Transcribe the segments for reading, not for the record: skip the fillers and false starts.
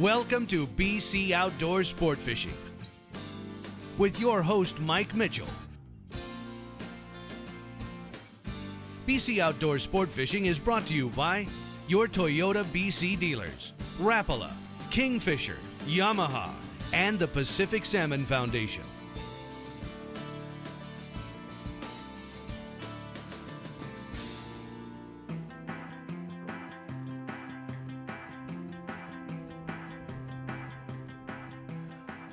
Welcome to BC Outdoor Sport Fishing with your host Mike Mitchell. BC Outdoor Sport Fishing is brought to you by your Toyota BC dealers, Rapala, Kingfisher, Yamaha, and the Pacific Salmon Foundation.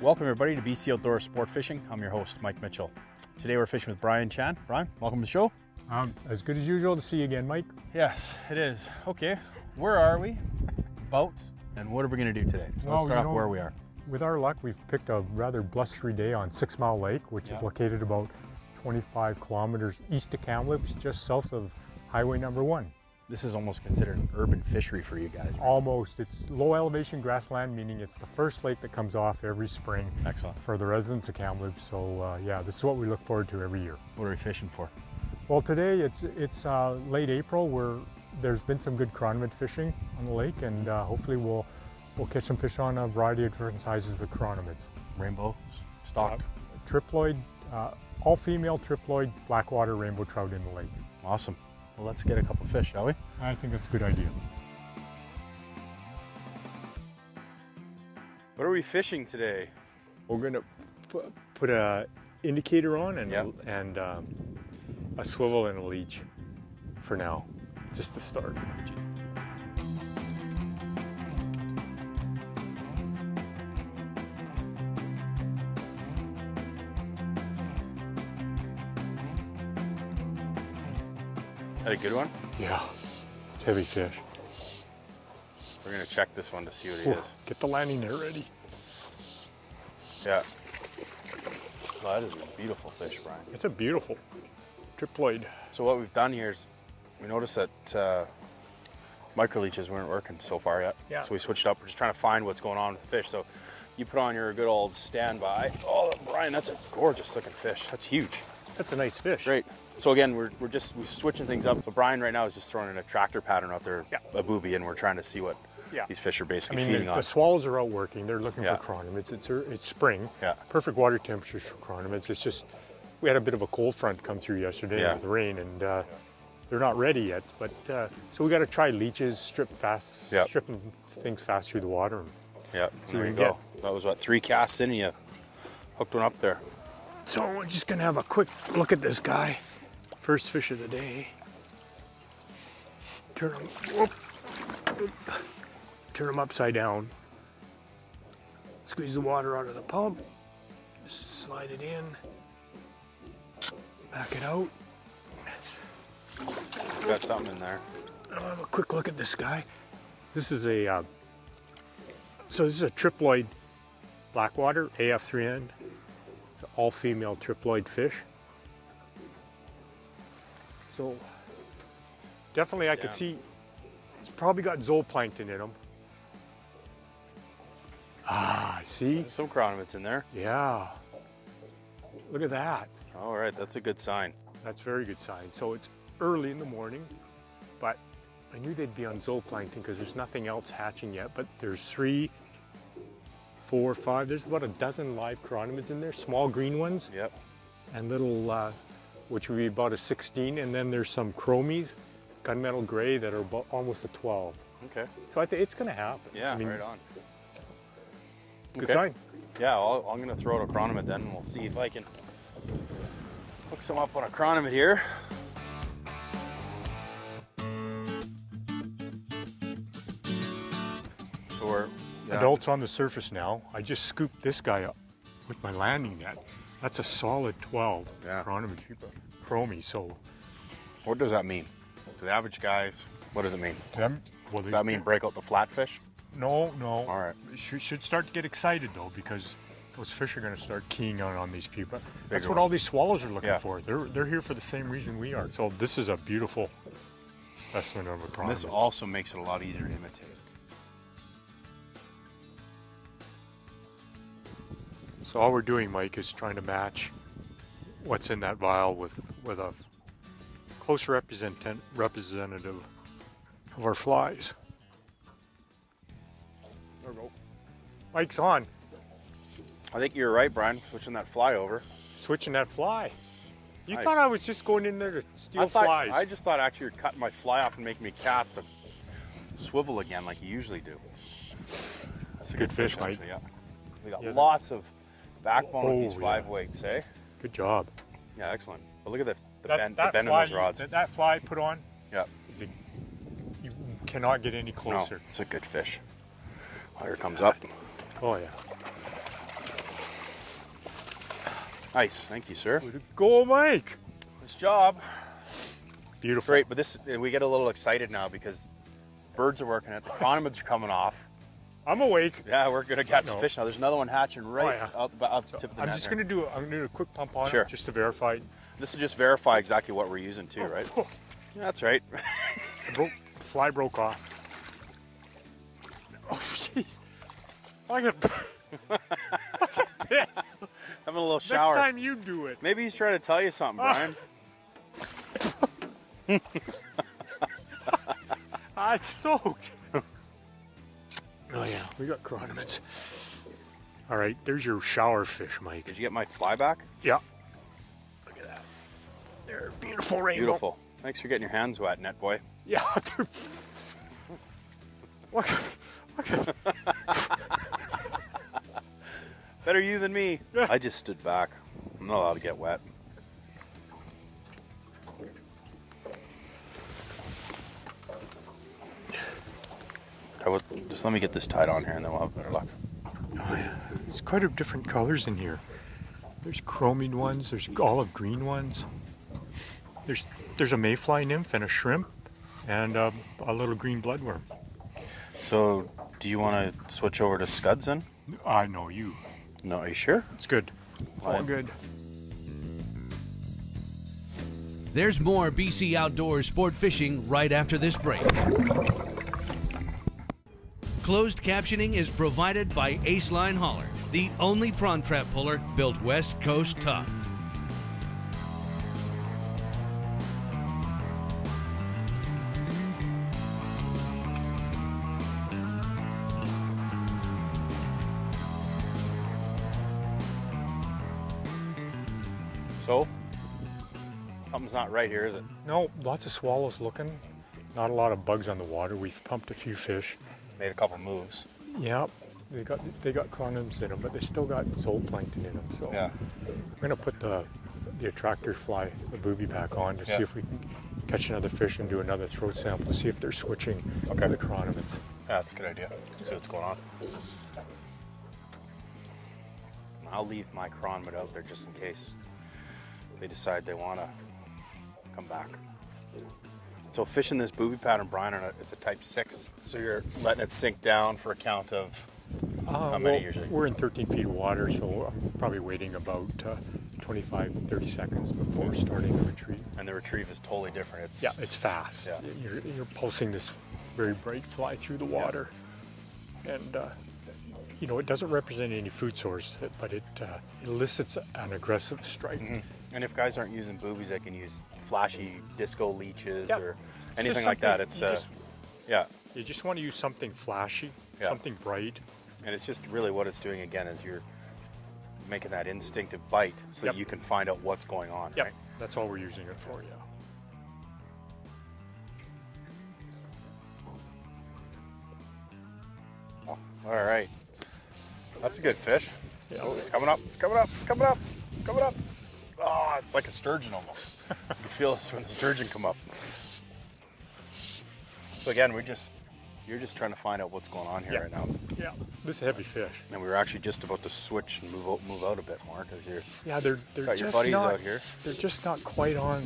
Welcome everybody to BC Outdoor Sport Fishing. I'm your host, Mike Mitchell. Today we're fishing with Brian Chan. Brian, welcome to the show. As good as usual to see you again, Mike. Yes, it is. Okay, where are we? Boats, and what are we going to do today? So let's start off where we are. With our luck, we've picked a rather blustery day on 6 Mile Lake, which is located about 25 kilometers east of Kamloops, just south of Highway number 1. This is almost considered an urban fishery for you guys, right? Almost. It's low elevation grassland, meaning it's the first lake that comes off every spring. Excellent. For the residents of Kamloops. So yeah, this is what we look forward to every year. What are we fishing for? Well, today it's late April where there's been some good chironomid fishing on the lake, and hopefully we'll catch some fish on a variety of different sizes of chironomids. Rainbow, stocked? Triploid, all female triploid blackwater rainbow trout in the lake. Awesome. Well, let's get a couple fish, shall we? I think that's a good idea. What are we fishing today? We're going to put a indicator on and a swivel and a leech for now, just to start. That a good one? Yeah, it's heavy fish. We're gonna check this one to see what he is. Get the landing net ready. Yeah. Well, that is a beautiful fish, Brian. It's a beautiful triploid. So what we've done here is we noticed that micro leeches weren't working so far yet. Yeah. So we switched up. We're just trying to find what's going on with the fish. So you put on your good old standby. Oh, Brian, that's a gorgeous looking fish. That's huge. That's a nice fish. Great. So again, we're switching things up. So Brian right now is just throwing in a tractor pattern out there, a booby, and we're trying to see what these fish are basically feeding on. The swallows are out working. They're looking for chironomids. It's spring. Yeah. Perfect water temperatures for chironomids. It's just, we had a bit of a cold front come through yesterday with rain, and they're not ready yet. But so we got to try leeches, stripping things fast through the water. Yeah, there you go. That was what, 3 casts in, and you hooked one up there. So we're just gonna have a quick look at this guy. First fish of the day. Turn him upside down. Squeeze the water out of the pump. Slide it in. Back it out. Got something in there. I'll have a quick look at this guy. This is a this is a triploid blackwater AF3N. It's an all-female triploid fish. So definitely I could see it's probably got zooplankton in him. Ah, see? There's some chironomids in there. Yeah. Look at that. All right, that's a good sign. That's a very good sign. So it's early in the morning, but I knew they'd be on zooplankton because there's nothing else hatching yet, but there's 3, 4, 5, there's about a dozen live chironomids in there, small green ones. Yep. And little, which would be about a 16, and then there's some chromies, gunmetal gray, that are about almost a 12. Okay. So I think it's gonna happen. Yeah, right on. Good sign. Yeah, I'm gonna throw out a chironomid then, and we'll see if I can hook some up on a chironomid here. So we're adults on the surface now. I just scooped this guy up with my landing net. That's a solid 12 chironomid chromie. So what does that mean to the average guys? What does it mean? Does that mean break out the flatfish? No. All right. Should start to get excited though, because those fish are going to start keying out on these pupa. That's what all these swallows are looking for. They're here for the same reason we are. So this is a beautiful specimen of a chironomid. And this also makes it a lot easier to imitate. So all we're doing, Mike, is trying to match what's in that vial with a close representative of our flies. There we go. Mike's on. I think you're right, Brian, switching that fly over. Switching that fly. You Nice. thought I was just going in there to steal flies. I just thought actually you're cutting my fly off and making me cast a swivel again like you usually do. That's a good fish, Mike. actually, yeah. We got Yes, lots of backbone with these Oh, 5 yeah. weights, eh? Good job. Yeah, excellent. But look at the That bend in fly, those rods. that fly put on, Yeah. you cannot get any No, closer. it's a good fish. Oh, here it comes up. Oh yeah. Nice, thank you, sir. Way to go, Mike. Nice job. Beautiful. Great, but we get a little excited now because birds are working it, the condiments are coming off. I'm awake. Yeah, we're gonna catch No. fish now. There's another one hatching right yeah. out the tip of the I'm net just here. gonna do a quick pump on Sure. it just to verify. This will just verify exactly what we're using too, right? Oh, Yeah, that's right. fly broke off. Oh jeez. I got piss. Having a little shower. Next time you do it. Maybe he's trying to tell you something, Brian. It's soaked. Oh yeah, we got condiments. All right, there's your shower fish, Mike. Did you get my fly back? Yeah. Look at that. They're beautiful rainbow. Beautiful. Thanks for getting your hands wet, net boy. Yeah. Look at. Better you than me. Yeah. I just stood back. I'm not allowed to get wet. Just let me get this tied on here and then we'll have better luck. Oh yeah. There's quite a different colors in here. There's chromied ones. There's olive green ones. There's a mayfly nymph and a shrimp, and a little green bloodworm. So, do you want to switch over to scuds then? I know you. No, are you sure? It's good. It's all Fine. good. There's more BC Outdoors sport fishing right after this break. Closed captioning is provided by Ace Line Hauler, the only prawn trap puller built West Coast tough. So, something's not right here, is it? No, lots of swallows looking. Not a lot of bugs on the water. We've pumped a few fish. Made a couple moves. Yeah, they got condiments in them, but they still got zooplankton in them. So Yeah. we're gonna put the attractor fly, the booby back on to see if we can catch another fish and do another throat sample to see if they're switching to the condiments. Yeah, that's a good idea. See what's going on. I'll leave my cronmet out there just in case they decide they want to come back. So fishing this booby pattern, Brian, it's a type 6. So you're letting it sink down for a count of how many usually? We're in 13 feet of water, so I'm probably waiting about 25, 30 seconds before starting the retrieve. And the retrieve is totally different. It's fast. Yeah. You're pulsing this very bright fly through the water. And, it doesn't represent any food source, but it elicits an aggressive strike. Mm-hmm. And if guys aren't using boobies, they can use flashy disco leeches or It's anything just like that. something It's you just want to use something flashy, something bright. And it's just really what it's doing again is you're making that instinctive bite so that you can find out what's going on. Yep. Right? That's all we're using it for, yeah. Oh, all right. That's a good fish. Yeah. Oh, it's coming up. It's coming up. It's coming up. Coming up. Oh, it's like a sturgeon almost. You can feel this when the sturgeon come up. So again, you're just trying to find out what's going on here right now. Yeah, this is a heavy fish. And we were actually just about to switch and move out a bit more because you're they're got just your buddies not, out here. They're just not quite on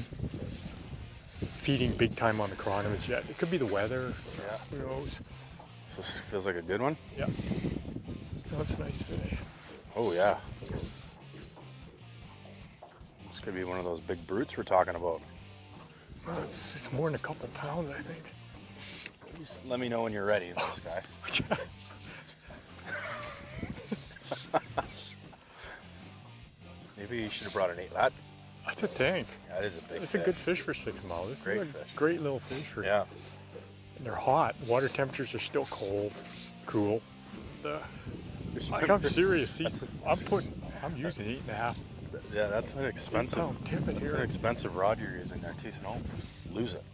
feeding big time on the condiments yet. It could be the weather. Yeah. Who knows? So this feels like a good one. Yeah. That's a nice fish. Oh yeah. This could be one of those big brutes we're talking about. Well, it's more than a couple pounds, I think. Just let me know when you're ready, this guy. Maybe you should have brought an 8-lat. That's a tank. That is a big It's fish. a good fish for 6 miles. This Great is a fish. great little fish. Yeah. And they're hot. Water temperatures are still cool. The Like, I'm serious. I'm using 8.5. Yeah, that's an expensive. Oh, tip it that's here. an expensive rod you're using there too. So don't lose it.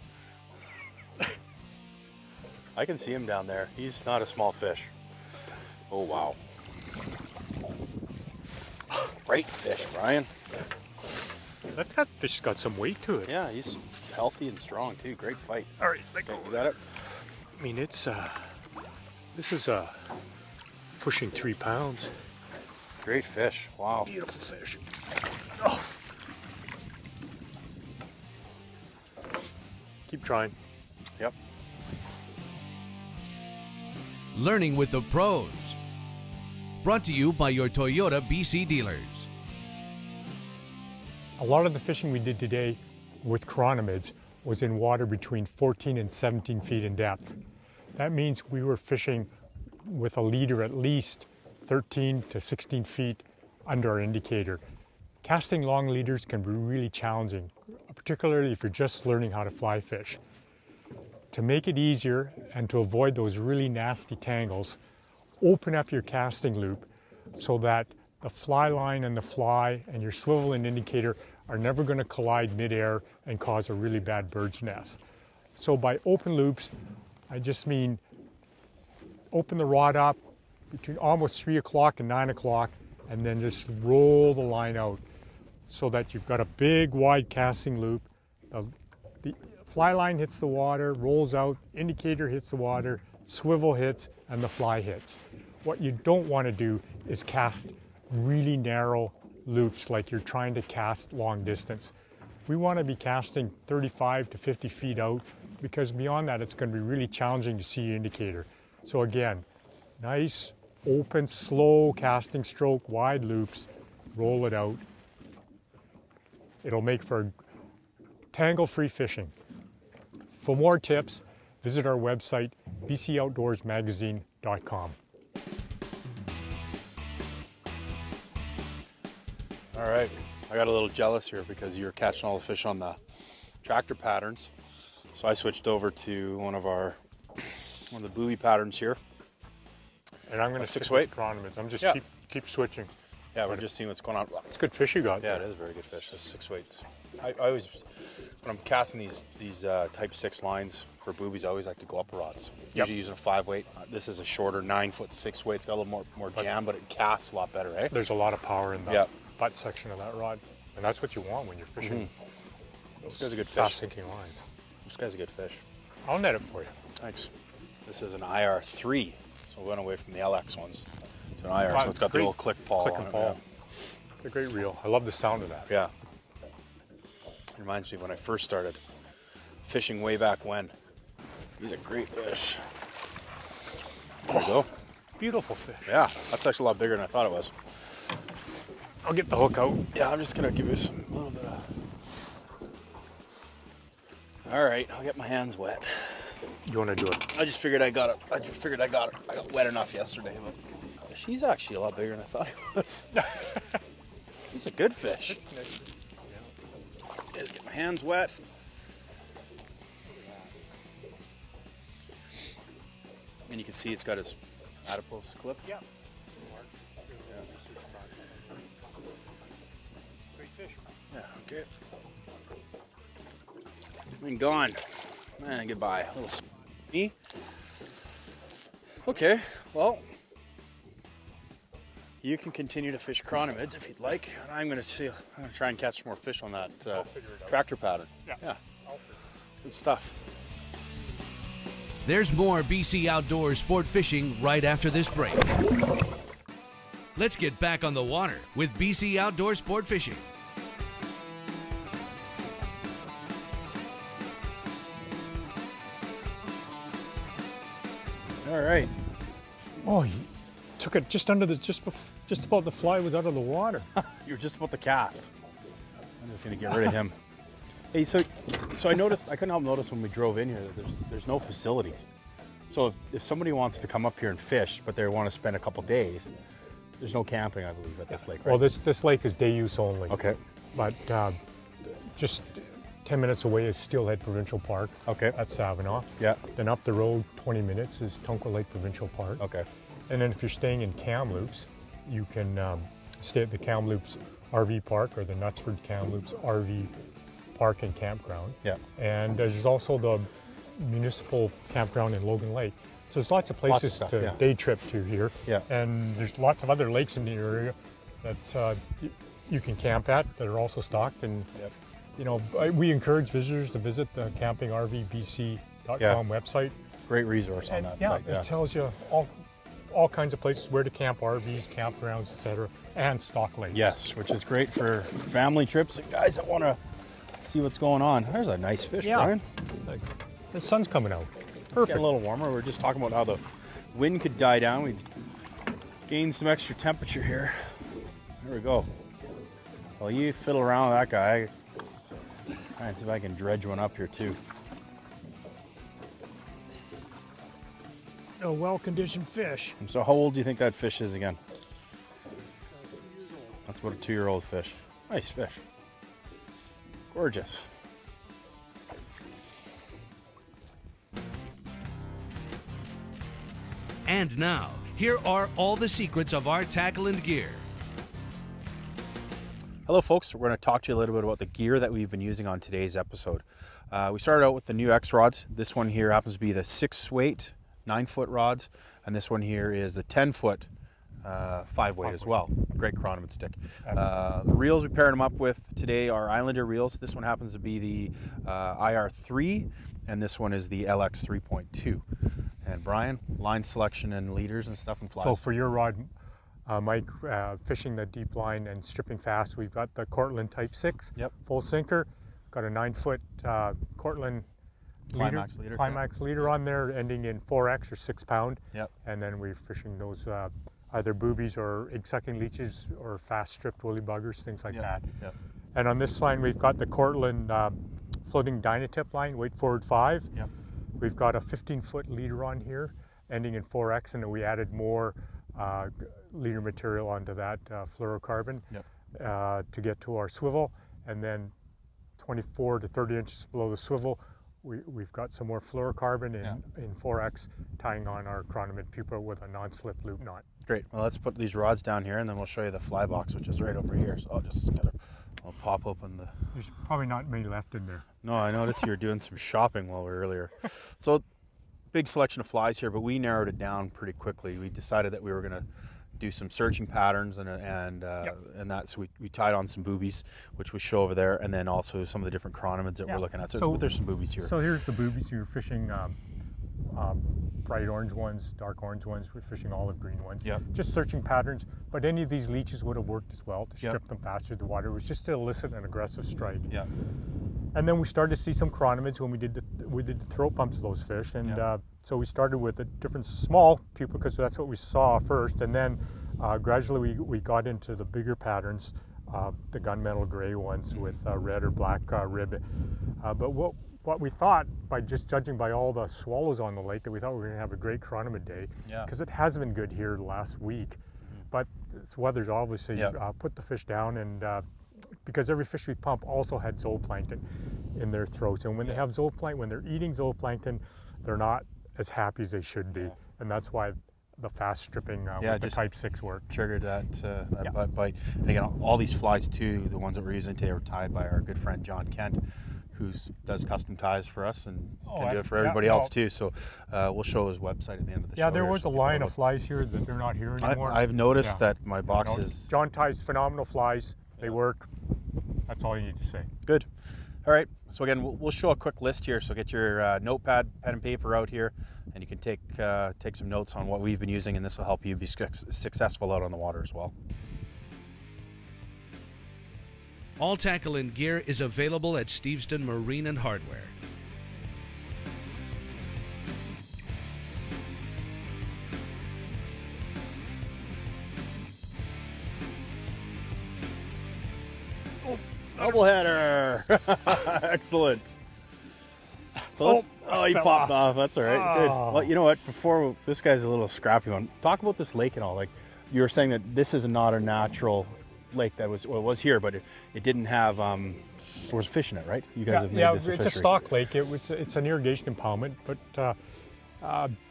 I can see him down there. He's not a small fish. Oh wow. Great fish, Brian. That fish's got some weight to it. Yeah, he's healthy and strong too. Great fight. All right, let go. You got it? I mean, it's this is pushing 3 pounds. Great fish. Wow. Beautiful fish. Oh. Keep trying. Yep. Learning with the pros. Brought to you by your Toyota BC dealers. A lot of the fishing we did today with chironomids was in water between 14 and 17 feet in depth. That means we were fishing with a leader at least 13 to 16 feet under our indicator. Casting long leaders can be really challenging, particularly if you're just learning how to fly fish. To make it easier and to avoid those really nasty tangles, open up your casting loop so that the fly line and the fly and your swivel and indicator are never going to collide midair and cause a really bad bird's nest. So by open loops, I just mean open the rod up between almost 3 o'clock and 9 o'clock and then just roll the line out so that you've got a big wide casting loop. The fly line hits the water, rolls out, indicator hits the water, swivel hits, and the fly hits. What you don't want to do is cast really narrow loops like you're trying to cast long distance. We want to be casting 35 to 50 feet out because beyond that it's going to be really challenging to see your indicator. So again, nice, open, slow casting stroke, wide loops, roll it out. It'll make for tangle-free fishing. For more tips, visit our website, bcoutdoorsmagazine.com. All right, I got a little jealous here because you were catching all the fish on the tractor patterns. So I switched over to one of the booby patterns here. And I'm going to 6-weight chironomids. I'm just keep switching. Yeah, we're just seeing what's going on. It's good fish you got Yeah, there. it is a very good fish. This 6 weights. I always, when I'm casting these type 6 lines for boobies, I always like to go up rods. Usually using a 5-weight. This is a shorter 9-foot 6 weight. It's got a little more jam, but it casts a lot better, eh? There's a lot of power in the butt section of that rod, and that's what you want when you're fishing. This guy's a good fish. Fast sinking lines. This guy's a good fish. I'll net it for you. Thanks. This is an IR3, so we went away from the LX ones to an IR. So it's got the little click pawl on it. Pawl. It's a great reel. I love the sound of that. Yeah. It reminds me of when I first started fishing way back when. He's a great fish. There we go. Beautiful fish. Yeah, that's actually a lot bigger than I thought it was. I'll get the hook out. Yeah, I'm just gonna give you a little bit of. All right, I'll get my hands wet. You want to do it? I just figured I got it. I got wet enough yesterday, but she's actually a lot bigger than I thought it was. He's a good fish. Just get my hands wet. And you can see it's got his adipose clipped. Yeah. Great fish. Yeah, okay. And gone. And goodbye. A little me. Okay, well, you can continue to fish chironomids if you'd like. And I'm gonna try and catch more fish on that tractor pattern. Yeah. Good stuff. There's more BC Outdoors sport fishing right after this break. Let's get back on the water with BC Outdoor Sport Fishing. All right. Oh, you took it just under the just about the fly was out of the water. You were just about to cast. I'm just gonna get rid of him. Hey, so I noticed, I couldn't help notice when we drove in here that there's no facilities. So if somebody wants to come up here and fish, but they want to spend a couple days, there's no camping, I believe, at this lake, right? Well, this lake is day use only. Okay. But just 10 minutes away is Steelhead Provincial Park. Okay. At Savinaw. Yeah. Then up the road 20 minutes is Tonka Lake Provincial Park. Okay. And then if you're staying in Kamloops, you can stay at the Kamloops RV Park or the Knutsford Kamloops RV Park and Campground. Yeah. And there's also the municipal campground in Logan Lake. So there's lots of places to day trip to here. Yeah. And there's lots of other lakes in the area that you can camp at that are also stocked. And you know, we encourage visitors to visit the campingrvbc.com website. Great resource on that site. It tells you all kinds of places where to camp, RVs, campgrounds, etc., and stock lakes. Yes, which is great for family trips and guys that want to see what's going on. There's a nice fish, Brian. The sun's coming out. Perfect. It's a little warmer. We're just talking about how the wind could die down. We gained some extra temperature here. There we go. Well, you fiddle around with that guy. Try and see if I can dredge one up here too. A well-conditioned fish. So how old do you think that fish is again? That's about a 2-year-old fish. Nice fish. Gorgeous. And now, here are all the secrets of our tackle and gear. Hello folks, we're going to talk to you a little bit about the gear that we've been using on today's episode. We started out with the new X rods. This one here happens to be the 6-weight 9-foot rods, and this one here is the 10-foot 5-weight as well. Great chronomid stick. The reels we paired them up with today are Islander reels. This one happens to be the IR3, and this one is the LX 3.2. And Brian, line selection and leaders and stuff and flies. So for your rod, Mike, fishing the deep line and stripping fast, we've got the Cortland Type 6, full sinker, got a 9-foot Cortland Climax leader on there, ending in 4X or 6-pound. And then we're fishing those either boobies or egg-sucking leeches or fast stripped woolly buggers, things like that. And on this line, we've got the Cortland floating Dynatip line, weight forward 5. We've got a 15-foot leader on here, ending in 4X, and then we added more leader material onto that fluorocarbon to get to our swivel. And then 24 to 30 inches below the swivel, we've got some more fluorocarbon in 4X, tying on our chronomid pupa with a non-slip loop knot. Great. Well, let's put these rods down here, and then we'll show you the fly box, which is right over here. So I'll pop open the... There's probably not many left in there. No, I noticed you were doing some shopping while we were earlier. So, big selection of flies here, but we narrowed it down pretty quickly. We decided that we were going to do some searching patterns and that. So we tied on some boobies, which we show over there, and then also some of the different chronomids that we're looking at. So there's some boobies here. So here's the boobies. You're fishing bright orange ones, dark orange ones. We're fishing olive green ones. Just searching patterns. But any of these leeches would have worked as well to strip them faster to the water. It was just to elicit an aggressive strike. And then we started to see some chronomids when we did the throat pumps of those fish. And so we started with a different small pupa because that's what we saw first. And then gradually we got into the bigger patterns, the gunmetal gray ones with red or black rib. But what we thought, by just judging by all the swallows on the lake, that we thought we were going to have a great chronomid day, because it has been good here the last week. But this weather's obviously put the fish down, and because every fish we pump also had zooplankton in their throats, and when they have zooplankton, when they're eating zooplankton, they're not as happy as they should be, and that's why the fast stripping with the Type 6 work triggered that bite. And again, all these flies too, the ones that we're using today, were tied by our good friend John Kent, who does custom ties for us and can do it for everybody else too. So we'll show his website at the end of the show. Yeah, there was a line of flies here that they're not here anymore. I've noticed that my box is... John ties phenomenal flies. They work. That's all you need to say. Good. All right. So again, we'll show a quick list here. So get your notepad, pen and paper out here, and you can take some notes on what we've been using, and this will help you be successful out on the water as well. All tackle and gear is available at Steveston Marine and Hardware. Doubleheader! Excellent. So he popped off. That's all right. Good. Well, you know what? Before, this guy's a little scrappy one. Talk about this lake and all. Like, you were saying that this is not a natural lake that was, well, it was here, but it didn't have, there was fish in it, right? You guys have made this a fishery. It's a stock lake. It's an irrigation impoundment, but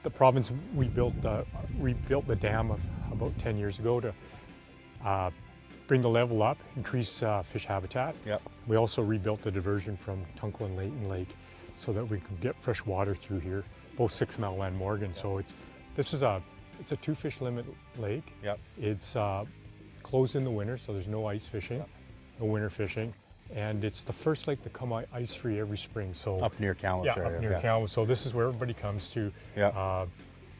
The province rebuilt the dam about 10 years ago to bring the level up, increase fish habitat. Yep. We also rebuilt the diversion from Tunkel and Layton Lake so that we can get fresh water through here, both 6 Mile and Morgan. Yep. So it's a 2 fish limit lake. Yep. It's closed in the winter, so there's no ice fishing, yep. no winter fishing. And it's the first lake to come ice free every spring. So up near Kamloops. Yeah, up near Kamloops. So this is where everybody comes to. Yeah.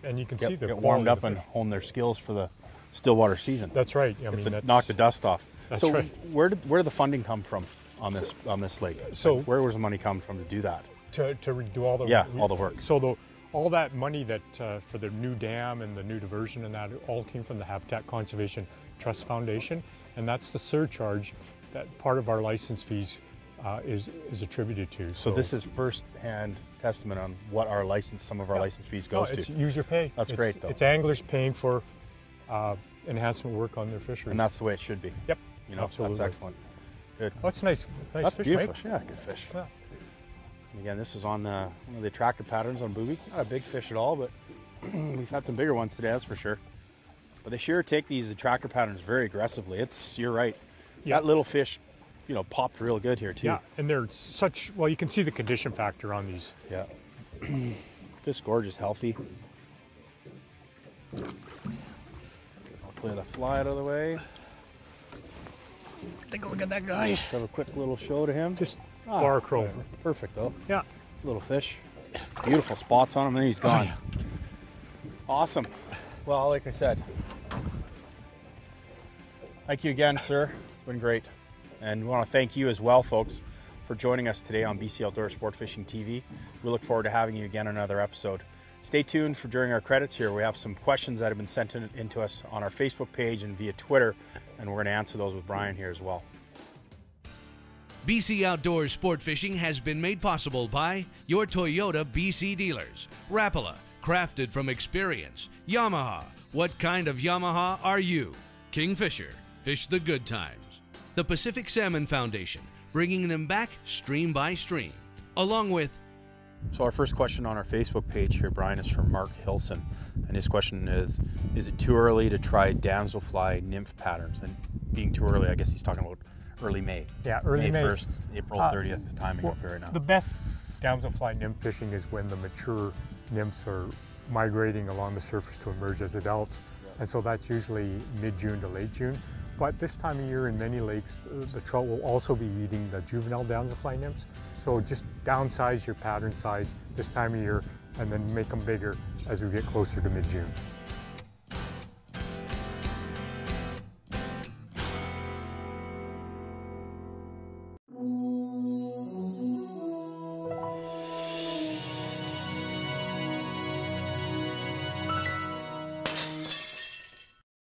And you can see the get warmed up and hone their skills for the Stillwater season. That's right. I mean, knock the dust off. That's so right. Where did the funding come from on this lake? So where was the money come from to do that? To do all the all the work. So all that money that for the new dam and the new diversion and that, it all came from the Habitat Conservation Trust Foundation, and that's the surcharge that part of our license fees is attributed to. So this is first-hand testament on what some of our license fees goes it's to. User pay. That's great, though. It's anglers paying for enhancement work on their fisheries. And that's the way it should be. Yep. You know, absolutely. that's excellent. Good. That's nice That's fish, beautiful. Mike. Yeah, good fish. Yeah. And again, this is on one of the attractor patterns on booby. Not a big fish at all, but we've had some bigger ones today, that's for sure. But they sure take these attractor patterns very aggressively. You're right. Yeah. That little fish, popped real good here too. Yeah, and they're well, you can see the condition factor on these. Yeah. This gorgeous, healthy. I'll clear the fly out of the way. Take a look at that guy. Just have a quick little show to him. Just bar crow. Perfect though. Yeah. Little fish. Beautiful spots on him, then he's gone. Awesome. Well, like I said, thank you again, sir. It's been great. And we want to thank you as well, folks, for joining us today on BC Outdoor Sport Fishing TV. We look forward to having you again on another episode. Stay tuned for during our credits here. We have some questions that have been sent in to us on our Facebook page and via Twitter, and we're going to answer those with Brian here as well. BC Outdoor Sport Fishing has been made possible by your Toyota BC dealers. Rapala, crafted from experience. Yamaha, what kind of Yamaha are you? Kingfisher, fish the good times. The Pacific Salmon Foundation, bringing them back stream by stream. Along with... So our first question on our Facebook page here, Brian, is from Mark Hilson. And his question is it too early to try damselfly nymph patterns? And being too early, I guess he's talking about early May. Yeah, early May. May 1st, April 30th timing up here right now. The best damselfly nymph fishing is when the mature nymphs are migrating along the surface to emerge as adults. Yeah. And so that's usually mid-June to late June. But this time of year in many lakes, the trout will also be eating the juvenile damselfly nymphs. So just downsize your pattern size this time of year and then make them bigger as we get closer to mid-June.